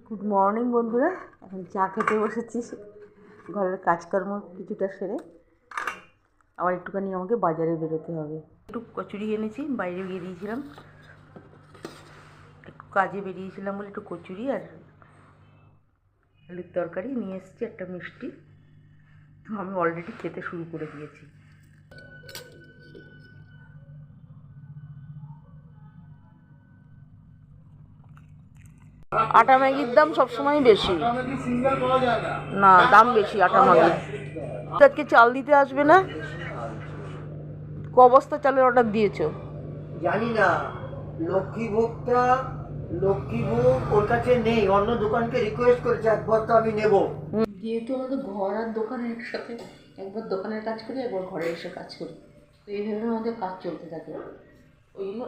Good morning বন্ধুরা, এখন চা খেতে বসেছি। ঘরের কাজকর্ম কিছুটা সেরে আবার একটুখানি আমাকে বাজারে বেরোতে হবে। একটু কচুরি এনেছি, বাইরে গিয়ে দিয়েছিলাম, একটু কাজে বেরিয়েছিলাম বলে একটু কচুরি আর আলুর তরকারি নিয়ে এসেছি, একটা মিষ্টি। তো আমি অলরেডি খেতে শুরু করে দিয়েছি। আটা ম্যাগির দাম সবসময় বেশি, না দাম বেশি আটা ম্যাগির। আজকে চাল দিতে আসবে না? ক বস্তা চালের অর্ডার দিয়েছো? জানি না। লক্ষ্মীভোগটা লক্ষ্মীভোগ ওর কাছে নেই, অন্য দোকানকে রিকোয়েস্ট করেছে এক বস্তা আমি নেব। যেহেতু আমাদের ঘর আর দোকানের একসাথে, একবার দোকানের কাজ করি, একবার ঘরে এসে কাজ করি, তো এইভাবে আমাদের কাজ চলতে থাকে। ওই জন্য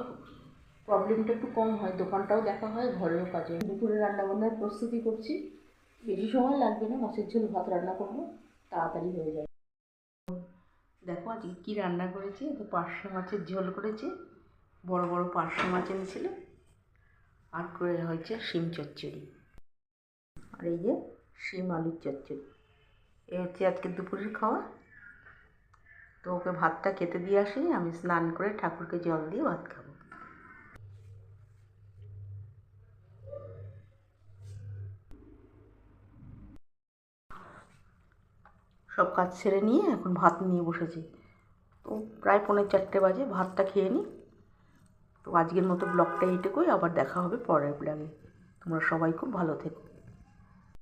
প্রবলেমটা একটু কম হয়, দোকানটাও দেখা হয়, ঘরেও কাজ হয়। দুপুরে রান্নাবান্নার প্রস্তুতি করছি, বেশি সময় লাগবে না, মাছের ঝোল ভাত রান্না করবো, তাড়াতাড়ি হয়ে যাবে। দেখো আজকে কী রান্না করেছি, তো পার্শে মাছের ঝোল করেছি, বড় বড় পার্শে মাছ এনেছিল, আর করে হয়েছে শিম চচ্চড়ি, আর এই যে শিম আলুর চচ্চড়ি। এই হচ্ছে আজকে দুপুরের খাওয়া। তো ওকে ভাতটা খেতে দিয়ে আসি, আমি স্নান করে ঠাকুরকে জল দিয়ে ভাত খাবো। সব কাজ সেরে নিয়ে এখন ভাত নিয়ে বসেছি। তো প্রায় 3:45 বাজে, ভাতটা খেয়ে নিই। তো আজকের মতো ব্লগটা এইটুকুই, আবার দেখা হবে পরের ব্লগে। তোমরা সবাই খুব ভালো থেকো।